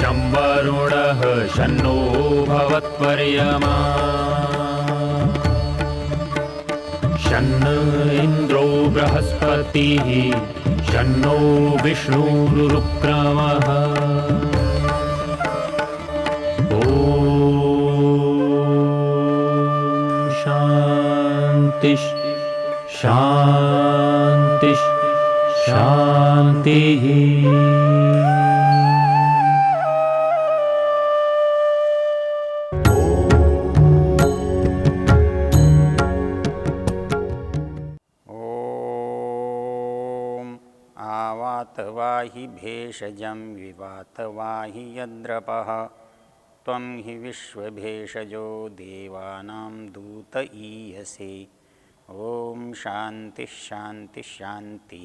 शं वरुणः शन्नो भवत्वर्यमा शन्न इन्द्रो बृहस्पतिः शन्नो विष्णुरुक्रमः ॐ शान्ति शान्ति शान्तिः। आवातवाहि भेषजं विवातवाहि यद्रपः त्वं हि विश्वभेषजो देवानां दूत ईयसे। ओम शांति शांति शांति।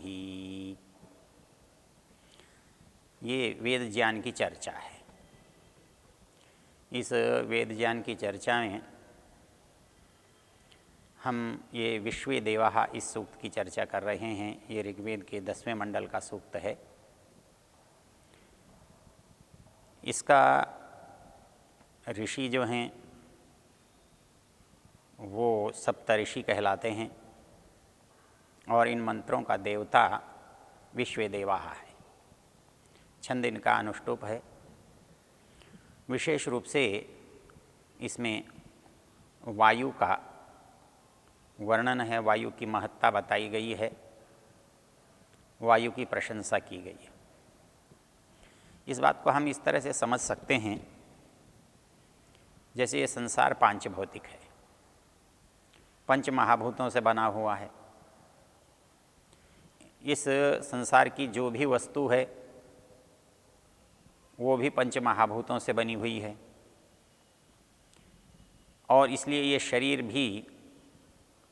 ये वेद ज्ञान की चर्चा है। इस वेद ज्ञान की चर्चा में हम ये विश्वे देवाः इस सूक्त की चर्चा कर रहे हैं। ये ऋग्वेद के 10वें मंडल का सूक्त है। इसका ऋषि जो हैं वो सप्तऋषि कहलाते हैं और इन मंत्रों का देवता विश्वे देवाः है। छंद इनका अनुष्टुप है। विशेष रूप से इसमें वायु का वर्णन है, वायु की महत्ता बताई गई है, वायु की प्रशंसा की गई है। इस बात को हम इस तरह से समझ सकते हैं जैसे ये संसार पांच भौतिक है, पंच महाभूतों से बना हुआ है। इस संसार की जो भी वस्तु है वो भी पंच महाभूतों से बनी हुई है और इसलिए ये शरीर भी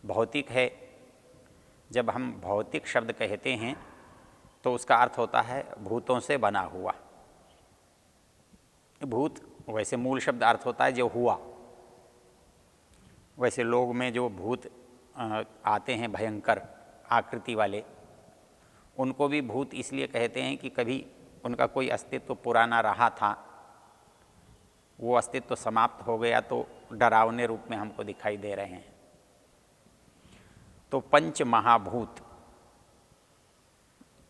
भौतिक है। जब हम भौतिक शब्द कहते हैं तो उसका अर्थ होता है भूतों से बना हुआ। भूत वैसे मूल शब्द अर्थ होता है जो हुआ। वैसे लोग में जो भूत आते हैं भयंकर आकृति वाले, उनको भी भूत इसलिए कहते हैं कि कभी उनका कोई अस्तित्व पुराना रहा था, वो अस्तित्व समाप्त हो गया तो डरावने रूप में हमको दिखाई दे रहे हैं। तो पंच महाभूत,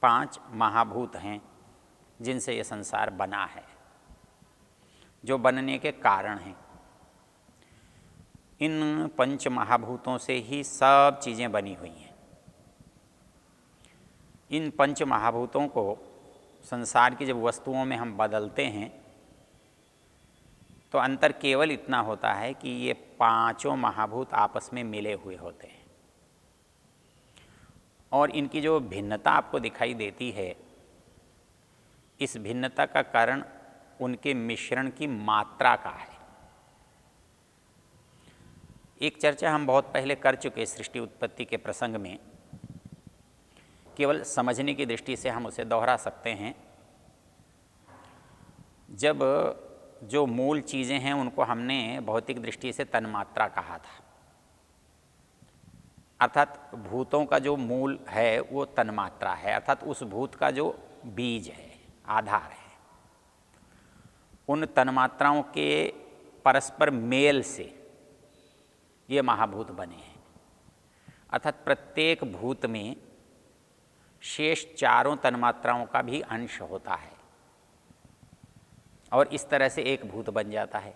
पांच महाभूत हैं जिनसे ये संसार बना है, जो बनने के कारण हैं। इन पंच महाभूतों से ही सब चीज़ें बनी हुई हैं। इन पंच महाभूतों को संसार की जब वस्तुओं में हम बदलते हैं तो अंतर केवल इतना होता है कि ये पांचों महाभूत आपस में मिले हुए होते हैं और इनकी जो भिन्नता आपको दिखाई देती है, इस भिन्नता का कारण उनके मिश्रण की मात्रा का है। एक चर्चा हम बहुत पहले कर चुके सृष्टि उत्पत्ति के प्रसंग में, केवल समझने की दृष्टि से हम उसे दोहरा सकते हैं। जब जो मूल चीज़ें हैं उनको हमने भौतिक दृष्टि से तन्मात्रा कहा था, अर्थात भूतों का जो मूल है वो तन्मात्रा है, अर्थात उस भूत का जो बीज है, आधार है। उन तन्मात्राओं के परस्पर मेल से ये महाभूत बने हैं। अर्थात प्रत्येक भूत में शेष चारों तन्मात्राओं का भी अंश होता है और इस तरह से एक भूत बन जाता है।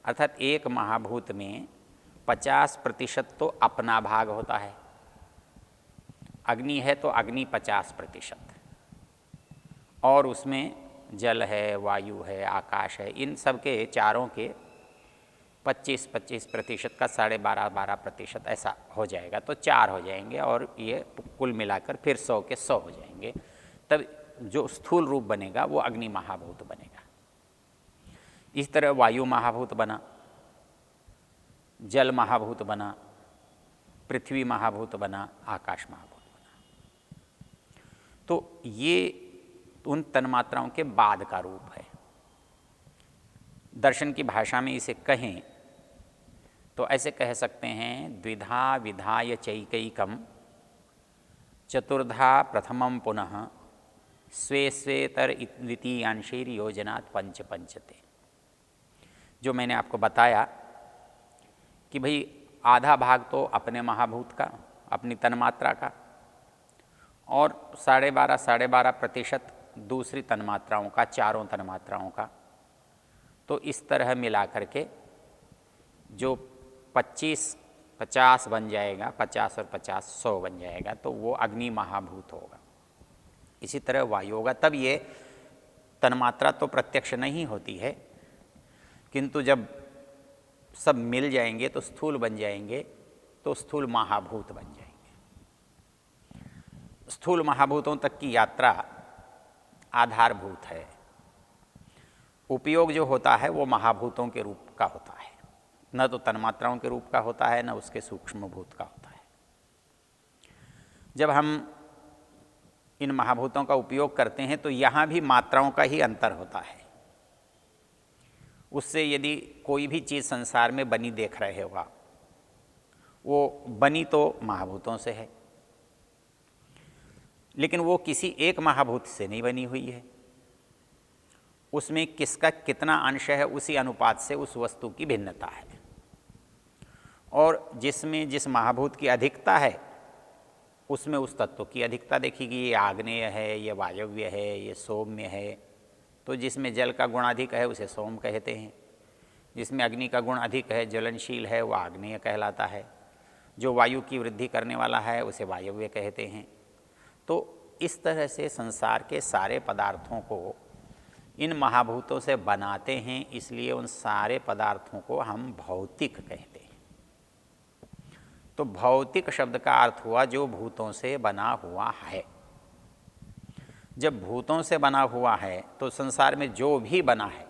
अर्थात एक महाभूत में 50% तो अपना भाग होता है। अग्नि है तो अग्नि 50% और उसमें जल है, वायु है, आकाश है, इन सब के चारों के 25% का 12.5% ऐसा हो जाएगा तो 4 हो जाएंगे और ये कुल मिलाकर फिर 100 के 100 हो जाएंगे। तब जो स्थूल रूप बनेगा वो अग्नि महाभूत बनेगा। इस तरह वायु महाभूत बना, जल महाभूत बना, पृथ्वी महाभूत बना, आकाश महाभूत बना। तो ये उन तन्मात्राओं के बाद का रूप है। दर्शन की भाषा में इसे कहें तो ऐसे कह सकते हैं, द्विधा विधाय चैकैकम चतुर्धा प्रथमं पुनः स्वे स्वेतर द्वितीयांशेर योजनात् पंच पंचते। जो मैंने आपको बताया कि भाई आधा भाग तो अपने महाभूत का, अपनी तन्मात्रा का, और 12.5% दूसरी तन्मात्राओं का, चारों तन्मात्राओं का। तो इस तरह मिला करके जो 50 बन जाएगा, 50 और 50 100 बन जाएगा, तो वो अग्नि महाभूत होगा। इसी तरह वायु होगा। तब ये तन्मात्रा तो प्रत्यक्ष नहीं होती है, किंतु जब सब मिल जाएंगे तो स्थूल बन जाएंगे, तो स्थूल महाभूत बन जाएंगे। स्थूल महाभूतों तक की यात्रा आधारभूत है। उपयोग जो होता है वो महाभूतों के रूप का होता है, न तो तन्मात्राओं के रूप का होता है, न उसके सूक्ष्म भूत का होता है। जब हम इन महाभूतों का उपयोग करते हैं तो यहाँ भी मात्राओं का ही अंतर होता है। उससे यदि कोई भी चीज़ संसार में बनी देख रहे होगा, वो बनी तो महाभूतों से है, लेकिन वो किसी एक महाभूत से नहीं बनी हुई है। उसमें किसका कितना अंश है, उसी अनुपात से उस वस्तु की भिन्नता है। और जिसमें जिस महाभूत की अधिकता है, उसमें उस तत्व की अधिकता देखेगी। ये आग्नेय है, ये वायव्य है, ये सौम्य है। तो जिसमें जल का गुण अधिक है उसे सोम कहते हैं, जिसमें अग्नि का गुण अधिक है, ज्वलनशील है, वह आग्नेय कहलाता है। जो वायु की वृद्धि करने वाला है उसे वायव्य कहते हैं। तो इस तरह से संसार के सारे पदार्थों को इन महाभूतों से बनाते हैं, इसलिए उन सारे पदार्थों को हम भौतिक कहते हैं। तो भौतिक शब्द का अर्थ हुआ जो भूतों से बना हुआ है। जब भूतों से बना हुआ है तो संसार में जो भी बना है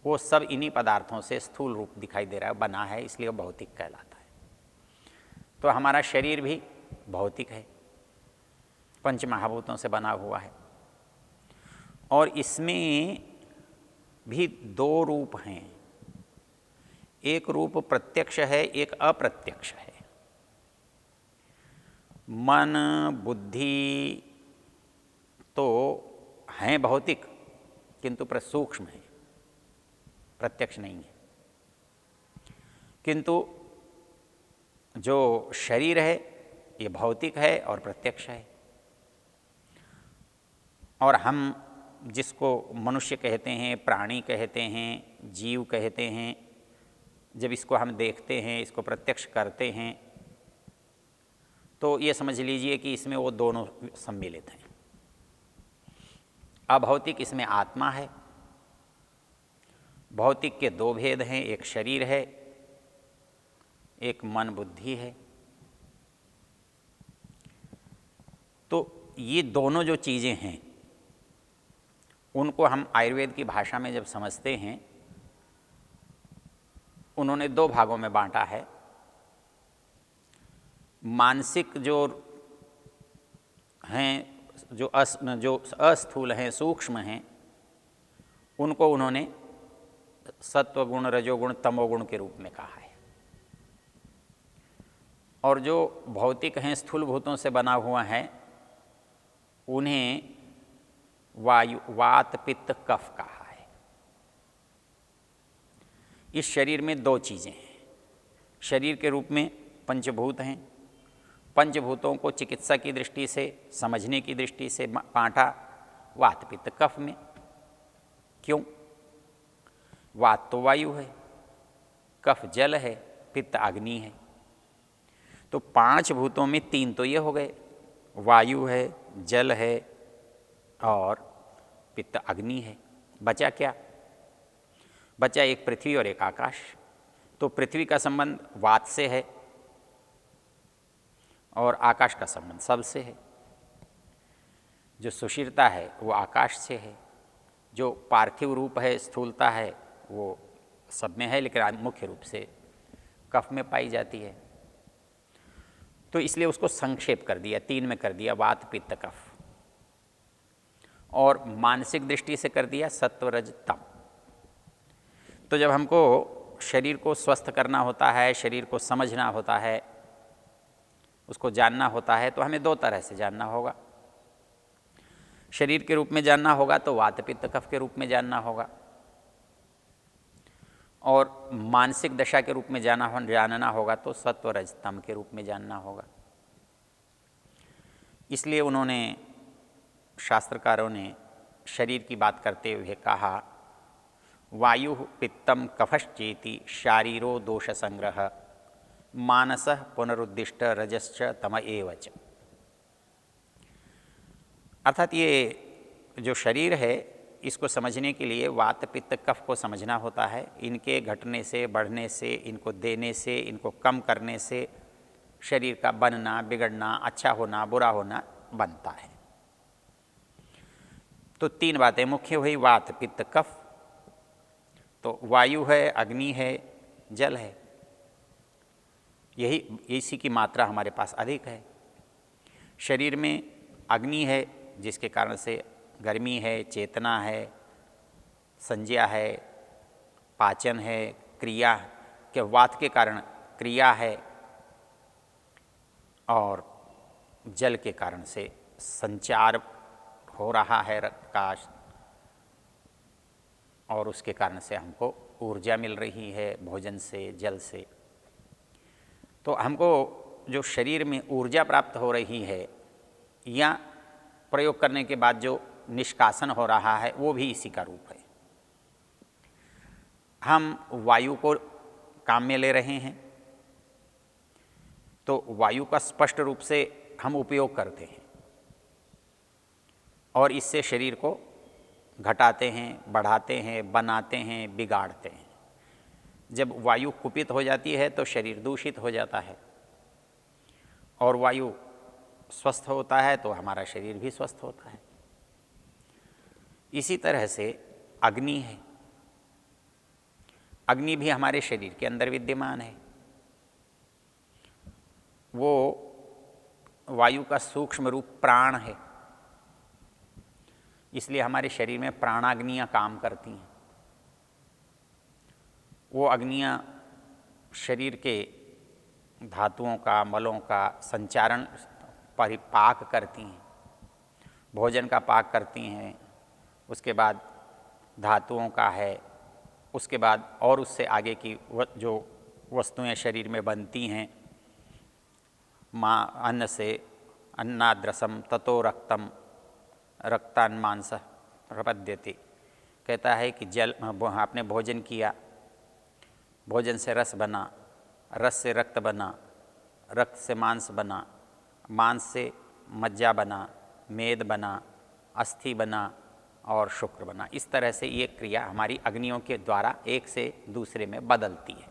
वो सब इन्हीं पदार्थों से स्थूल रूप दिखाई दे रहा है, बना है, इसलिए वो भौतिक कहलाता है। तो हमारा शरीर भी भौतिक है, पंच महाभूतों से बना हुआ है। और इसमें भी दो रूप हैं, एक रूप प्रत्यक्ष है, एक अप्रत्यक्ष है। मन बुद्धि तो हैं भौतिक, किंतु सूक्ष्म है, प्रत्यक्ष नहीं है। किंतु जो शरीर है ये भौतिक है और प्रत्यक्ष है। और हम जिसको मनुष्य कहते हैं, प्राणी कहते हैं, जीव कहते हैं, जब इसको हम देखते हैं, इसको प्रत्यक्ष करते हैं, तो ये समझ लीजिए कि इसमें वो दोनों सम्मिलित हैं। अभौतिक इसमें आत्मा है। भौतिक के दो भेद हैं, एक शरीर है, एक मन बुद्धि है। तो ये दोनों जो चीज़ें हैं उनको हम आयुर्वेद की भाषा में जब समझते हैं, उन्होंने दो भागों में बांटा है। मानसिक जो हैं, जो अस्थूल हैं, सूक्ष्म हैं, उनको उन्होंने सत्वगुण, रजोगुण, तमोगुण के रूप में कहा है। और जो भौतिक हैं, स्थूल भूतों से बना हुआ है, उन्हें वायु, वात, पित्त, कफ कहा है। इस शरीर में दो चीज़ें हैं। शरीर के रूप में पंचभूत हैं। पंचभूतों को चिकित्सा की दृष्टि से, समझने की दृष्टि से बांटा वात, पित्त, कफ में। क्यों? वात तो वायु है, कफ जल है, पित्त अग्नि है। तो पांच भूतों में तीन तो ये हो गए, वायु है, जल है और पित्त अग्नि है। बचा क्या? बचा एक पृथ्वी और एक आकाश। तो पृथ्वी का संबंध वात से है और आकाश का संबंध सब से है। जो सुशीलता है वो आकाश से है, जो पार्थिव रूप है, स्थूलता है, वो सब में है, लेकिन मुख्य रूप से कफ में पाई जाती है। तो इसलिए उसको संक्षेप कर दिया, तीन में कर दिया, वात, पित्त, कफ। और मानसिक दृष्टि से कर दिया सत्व, रज, तम। तो जब हमको शरीर को स्वस्थ करना होता है, शरीर को समझना होता है, उसको जानना होता है, तो हमें दो तरह से जानना होगा। शरीर के रूप में जानना होगा तो वात पित्त कफ के रूप में जानना होगा, और मानसिक दशा के रूप में जानना होगा तो सत्व रज तम के रूप में जानना होगा। इसलिए उन्होंने, शास्त्रकारों ने शरीर की बात करते हुए कहा, वायु पित्तम कफश्चेति शारीरो दोष संग्रह मानस पुनरुद्दिष्ट रजश्च तम एवच। अर्थात ये जो शरीर है इसको समझने के लिए वात पित्त कफ को समझना होता है। इनके घटने से, बढ़ने से, इनको देने से, इनको कम करने से शरीर का बनना, बिगड़ना, अच्छा होना, बुरा होना बनता है। तो तीन बातें मुख्य हुई, वात पित्त कफ। तो वायु है, अग्नि है, जल है, यही इसी की मात्रा हमारे पास अधिक है। शरीर में अग्नि है जिसके कारण से गर्मी है, चेतना है, संज्ञा है, पाचन है, क्रिया के वात के कारण क्रिया है, और जल के कारण से संचार हो रहा है रक्त का, और उसके कारण से हमको ऊर्जा मिल रही है भोजन से, जल से। तो हमको जो शरीर में ऊर्जा प्राप्त हो रही है या प्रयोग करने के बाद जो निष्कासन हो रहा है वो भी इसी का रूप है। हम वायु को काम में ले रहे हैं तो वायु का स्पष्ट रूप से हम उपयोग करते हैं और इससे शरीर को घटाते हैं, बढ़ाते हैं, बनाते हैं, बिगाड़ते हैं। जब वायु कुपित हो जाती है तो शरीर दूषित हो जाता है, और वायु स्वस्थ होता है तो हमारा शरीर भी स्वस्थ होता है। इसी तरह से अग्नि है, अग्नि भी हमारे शरीर के अंदर विद्यमान है। वो वायु का सूक्ष्म रूप प्राण है, इसलिए हमारे शरीर में प्राणाग्नियाँ काम करती हैं। वो अग्नियाँ शरीर के धातुओं का, मलों का संचारण, परिपाक करती हैं, भोजन का पाक करती हैं, उसके बाद धातुओं का है, उसके बाद और उससे आगे की जो वस्तुएं शरीर में बनती हैं, माँ अन्न से अन्नाद्रसम ततो रक्तम रक्तान मांस प्रपद्यते। कहता है कि जल, आपने भोजन किया, भोजन से रस बना, रस से रक्त बना, रक्त से मांस बना, मांस से मज्जा बना, मेद बना, अस्थि बना और शुक्र बना। इस तरह से ये क्रिया हमारी अग्नियों के द्वारा एक से दूसरे में बदलती है।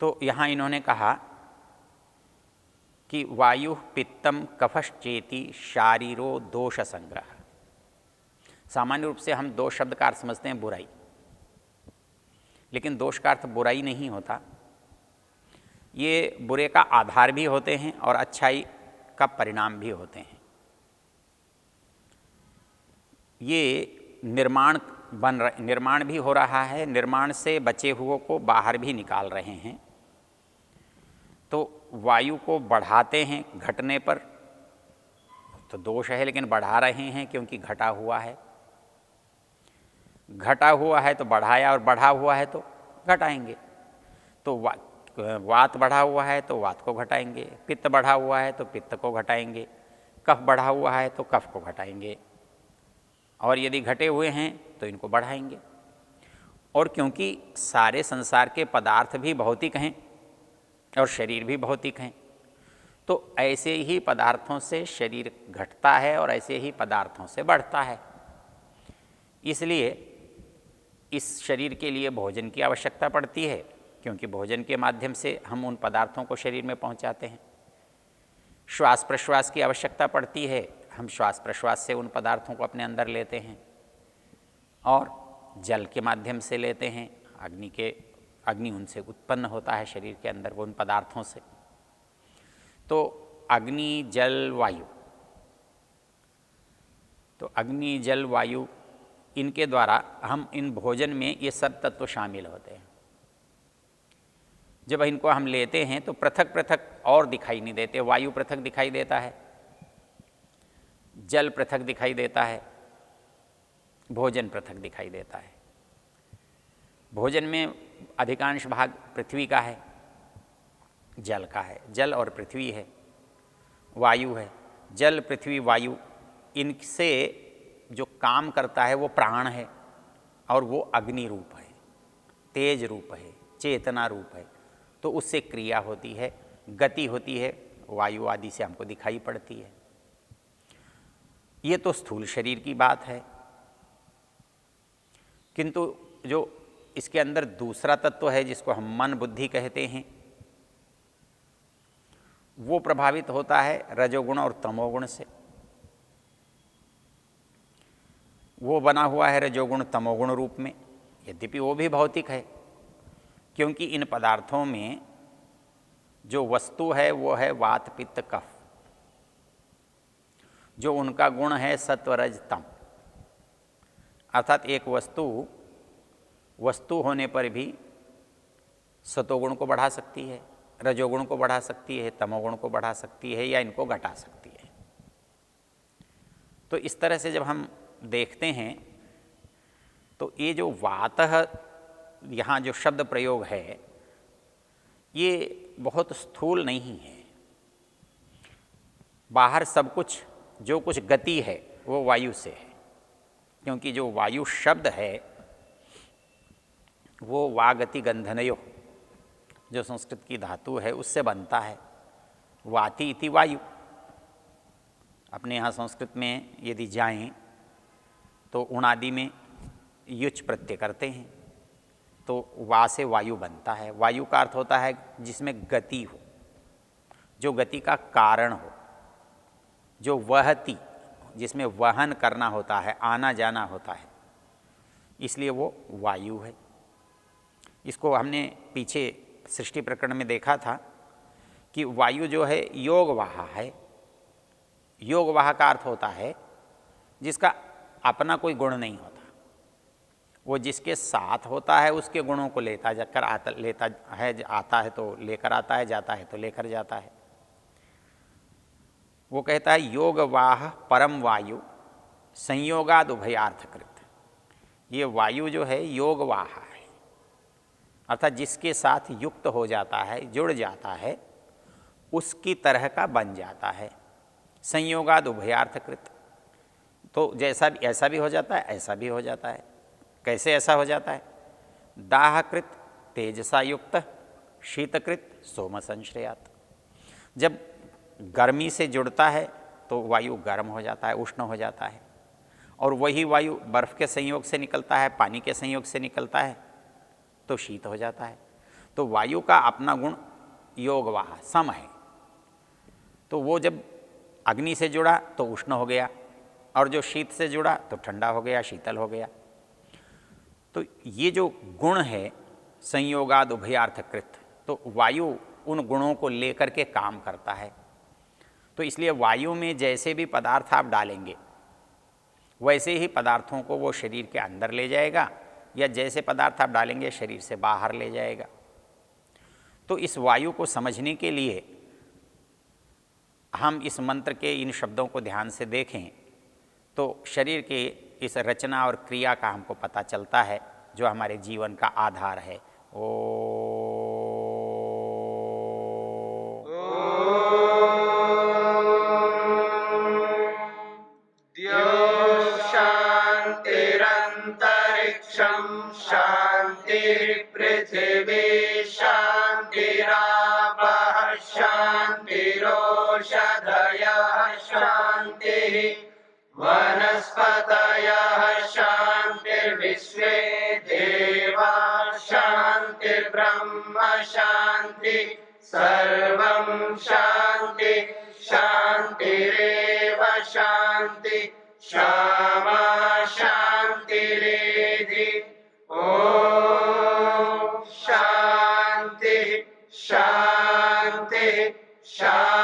तो यहाँ इन्होंने कहा कि वायु पित्तम कफश्चेति शारीरो दोष संग्रह। सामान्य रूप से हम दोष शब्द का अर्थ समझते हैं बुराई, लेकिन दोष का अर्थ बुराई नहीं होता। ये बुरे का आधार भी होते हैं और अच्छाई का परिणाम भी होते हैं। ये निर्माण भी हो रहा है, निर्माण से बचे हुओं को बाहर भी निकाल रहे हैं। तो वायु को बढ़ाते हैं घटने पर तो दोष है, लेकिन बढ़ा रहे हैं क्योंकि घटा हुआ है। घटा हुआ है तो बढ़ाया, और बढ़ा हुआ है तो घटाएंगे। तो वात बढ़ा हुआ है तो वात को घटाएंगे, पित्त बढ़ा हुआ है तो पित्त को घटाएंगे, कफ बढ़ा हुआ है तो कफ को घटाएंगे, और यदि घटे हुए हैं तो इनको बढ़ाएंगे। और क्योंकि सारे संसार के पदार्थ भी भौतिक हैं और शरीर भी भौतिक हैं, तो ऐसे ही पदार्थों से शरीर घटता है और ऐसे ही पदार्थों से बढ़ता है। इसलिए इस शरीर के लिए भोजन की आवश्यकता पड़ती है, क्योंकि भोजन के माध्यम से हम उन पदार्थों को शरीर में पहुंचाते हैं। श्वास प्रश्वास की आवश्यकता पड़ती है, हम श्वास प्रश्वास से उन पदार्थों को अपने अंदर लेते हैं, और जल के माध्यम से लेते हैं। अग्नि उनसे उत्पन्न होता है शरीर के अंदर, वो उन पदार्थों से। तो अग्नि जल वायु, तो अग्नि जल वायु, इनके द्वारा हम इन भोजन में ये सब तत्व शामिल होते हैं। जब इनको हम लेते हैं तो पृथक पृथक और दिखाई नहीं देते। वायु पृथक दिखाई देता है, जल पृथक दिखाई देता है, भोजन पृथक दिखाई देता है। भोजन में अधिकांश भाग पृथ्वी का है, जल का है, जल और पृथ्वी है, वायु है। जल पृथ्वी वायु, इनसे जो काम करता है वो प्राण है, और वो अग्नि रूप है, तेज रूप है, चेतना रूप है। तो उससे क्रिया होती है, गति होती है, वायु आदि से हमको दिखाई पड़ती है। ये तो स्थूल शरीर की बात है। किंतु जो इसके अंदर दूसरा तत्व है, जिसको हम मन बुद्धि कहते हैं, वो प्रभावित होता है रजोगुण और तमोगुण से। वो बना हुआ है रजोगुण तमोगुण रूप में, यद्यपि वो भी भौतिक है, क्योंकि इन पदार्थों में जो वस्तु है वो है वात पित्त कफ, जो उनका गुण है सत्व रज तम। अर्थात एक वस्तु होने पर भी सतोगुण को बढ़ा सकती है, रजोगुण को बढ़ा सकती है, तमोगुण को बढ़ा सकती है, या इनको घटा सकती है। तो इस तरह से जब हम देखते हैं तो ये जो वातः यहाँ जो शब्द प्रयोग है ये बहुत स्थूल नहीं है। बाहर सब कुछ जो कुछ गति है वो वायु से है, क्योंकि जो वायु शब्द है वो वागति गंधनयो, जो संस्कृत की धातु है उससे बनता है। वाति इति वायु। अपने यहाँ संस्कृत में यदि जाएं तो उणादि में युच प्रत्यय करते हैं, तो वा से वायु बनता है। वायु का अर्थ होता है जिसमें गति हो, जो गति का कारण हो, जो वहती, जिसमें वहन करना होता है, आना जाना होता है, इसलिए वो वायु है। इसको हमने पीछे सृष्टि प्रकरण में देखा था कि वायु जो है योगवाहा है। योगवाहा का अर्थ होता है जिसका अपना कोई गुण नहीं होता, वो जिसके साथ होता है उसके गुणों को लेता जाकर आता है तो लेकर आता है, जाता है तो लेकर जाता है। वो कहता है योगवाह परम वायु संयोगाद उभयार्थकृत। ये वायु जो है योगवाह है, अर्थात जिसके साथ युक्त हो जाता है, जुड़ जाता है, उसकी तरह का बन जाता है। संयोगाद उभयार्थकृत, तो जैसा भी ऐसा भी हो जाता है, ऐसा भी हो जाता है। कैसे ऐसा हो जाता है? दाहकृत तेजसा युक्त शीतकृत सोम संश्रयात। जब गर्मी से जुड़ता है तो वायु गर्म हो जाता है, उष्ण हो जाता है, और वही वायु बर्फ़ के संयोग से निकलता है, पानी के संयोग से निकलता है तो शीत हो जाता है। तो वायु का अपना गुण योगवाह सम है। तो वो जब अग्नि से जुड़ा तो उष्ण हो गया, और जो शीत से जुड़ा तो ठंडा हो गया, शीतल हो गया। तो ये जो गुण है संयोगाद उभयार्थकृत, तो वायु उन गुणों को लेकर के काम करता है। तो इसलिए वायु में जैसे भी पदार्थ आप डालेंगे वैसे ही पदार्थों को वो शरीर के अंदर ले जाएगा, या जैसे पदार्थ आप डालेंगे शरीर से बाहर ले जाएगा। तो इस वायु को समझने के लिए हम इस मंत्र के इन शब्दों को ध्यान से देखें तो शरीर के इस रचना और क्रिया का हमको पता चलता है, जो हमारे जीवन का आधार है। शांतिरंतरिक्षं शांतिर्पृथिवी शांतिरापः शांतिरोषधयः शांतिः वनस्पतयः शांतिर्विश्वे देवा शांतिर्ब्रह्म शांति सर्वं शांति शांतिरेव शांति क्षमा शांतिरेधि। ओम शांति शांति शांति।